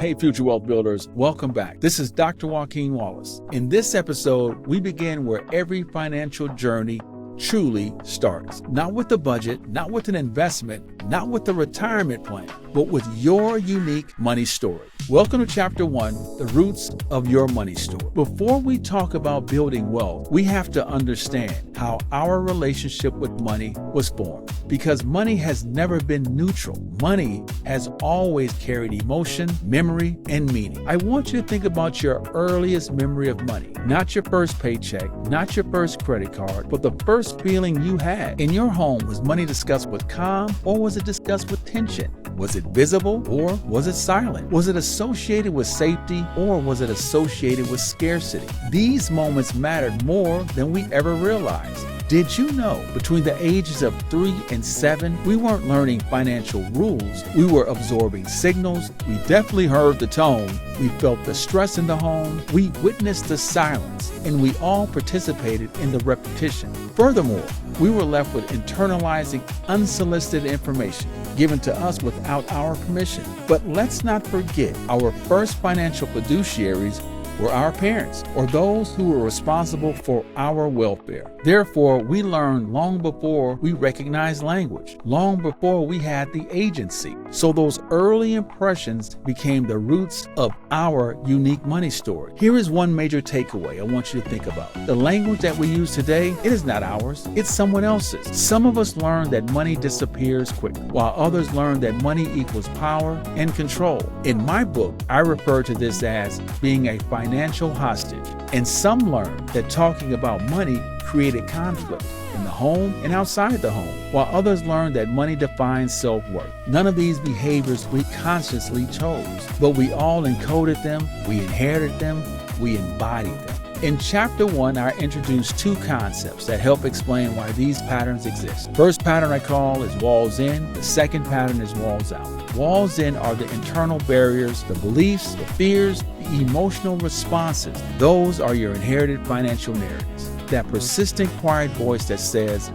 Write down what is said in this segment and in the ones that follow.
Hey, Future Wealth Builders, welcome back. This is Dr. Joaquin Wallace. In this episode, we begin where every financial journey truly starts. Not with a budget, not with an investment, not with a retirement plan, but with your unique money story. Welcome to Chapter 1, The Roots of Your Money Story. Before we talk about building wealth, we have to understand how our relationship with money was formed. Because money has never been neutral. Money has always carried emotion, memory, and meaning. I want you to think about your earliest memory of money. Not your first paycheck, not your first credit card, but the first feeling you had. In your home, was money discussed with calm or was it discussed with tension? Was it visible or was it silent? Was it associated with safety or was it associated with scarcity? These moments mattered more than we ever realized. Did you know between the ages of 3 and 7, we weren't learning financial rules. We were absorbing signals. We definitely heard the tone. We felt the stress in the home. We witnessed the silence, and we all participated in the repetition. Furthermore, we were left with internalizing unsolicited information given to us without our permission. But let's not forget, our first financial fiduciaries were our parents, or those who were responsible for our welfare. Therefore, we learned long before we recognized language, long before we had the agency. So those early impressions became the roots of our unique money story. Here is one major takeaway I want you to think about. The language that we use today, it is not ours, it's someone else's. Some of us learn that money disappears quickly, while others learn that money equals power and control. In my book, I refer to this as being a financial hostage. And some learn that talking about money created conflict in the home and outside the home, while others learn that money defines self-worth. None of these behaviors we consciously chose, but we all encoded them, we inherited them, we embodied them. In Chapter 1, I introduced 2 concepts that help explain why these patterns exist. First pattern I call is walls in. The second pattern is walls out. Walls in are the internal barriers, the beliefs, the fears, the emotional responses. Those are your inherited financial narratives. That persistent quiet voice that says,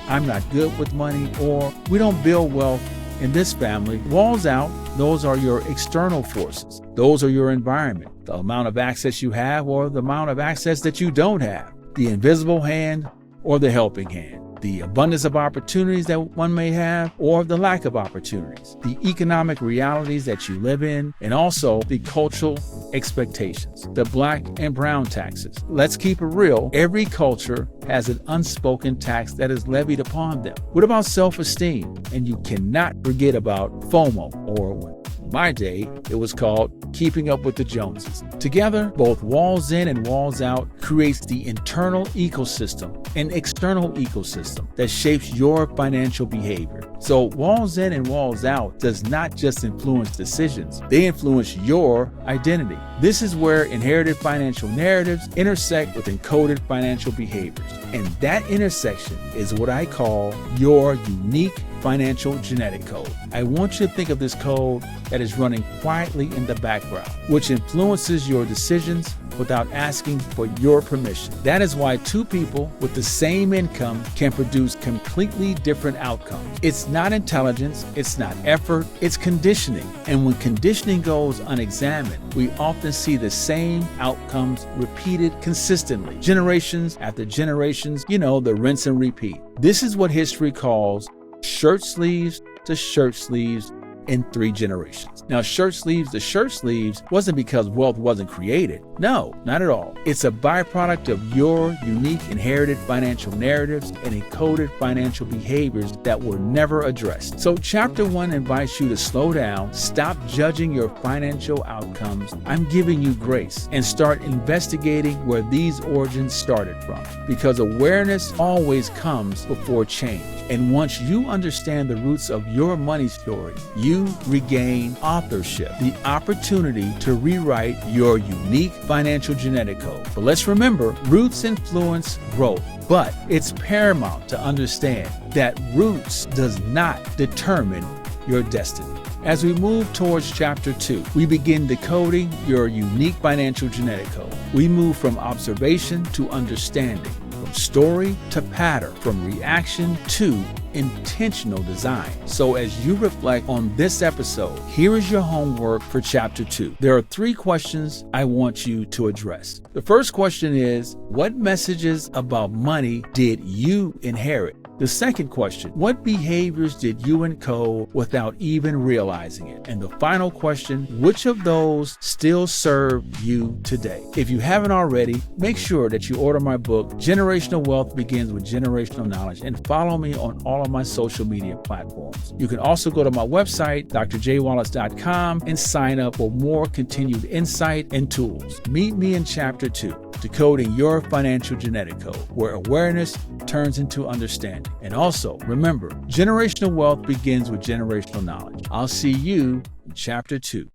I'm not good with money, or we don't build wealth in this family. Walls out, those are your external forces. Those are your environment, the amount of access you have or the amount of access that you don't have, the invisible hand or the helping hand, the abundance of opportunities that one may have or the lack of opportunities, the economic realities that you live in, and also the cultural expectations, the black and brown taxes. Let's keep it real. Every culture has an unspoken tax that is levied upon them. What about self-esteem? And you cannot forget about FOMO, or in my day, it was called keeping up with the Joneses. Together, both walls in and walls out creates the internal ecosystem and external ecosystem that shapes your financial behavior. So walls in and walls out does not just influence decisions, they influence your identity. This is where inherited financial narratives intersect with encoded financial behaviors. And that intersection is what I call your unique financial genetic code. I want you to think of this code that is running quietly in the background, which influences your decisions without asking for your permission. That is why 2 people with the same income can produce completely different outcomes. It's not intelligence, it's not effort, it's conditioning. And when conditioning goes unexamined, we often see the same outcomes repeated consistently, generations after generations, the rinse and repeat. This is what history calls shirt sleeves to shirt sleeves in 3 generations. Now, shirt sleeves to shirt sleeves wasn't because wealth wasn't created. No, not at all. It's a byproduct of your unique inherited financial narratives and encoded financial behaviors that were never addressed. So Chapter 1 invites you to slow down, stop judging your financial outcomes. I'm giving you grace, and start investigating where these origins started from. Because awareness always comes before change. And once you understand the roots of your money story, you regain authorship, the opportunity to rewrite your unique financial genetic code. But let's remember, roots influence growth, but it's paramount to understand that roots does not determine your destiny. As we move towards Chapter 2, we begin decoding your unique financial genetic code. We move from observation to understanding, from story to pattern, from reaction to intentional design. So as you reflect on this episode, here is your homework for Chapter 2. There are 3 questions I want you to address. The first question is, what messages about money did you inherit? The second question, what behaviors did you encode without even realizing it? And the final question, which of those still serve you today? If you haven't already, make sure that you order my book, Generational Wealth Begins with Generational Knowledge, and follow me on all of my social media platforms. You can also go to my website, drjwallace.com, and sign up for more continued insight and tools. Meet me in Chapter 2, Decoding Your Financial Genetic Code, where awareness turns into understanding. And also, remember, generational wealth begins with generational knowledge. I'll see you in Chapter 2.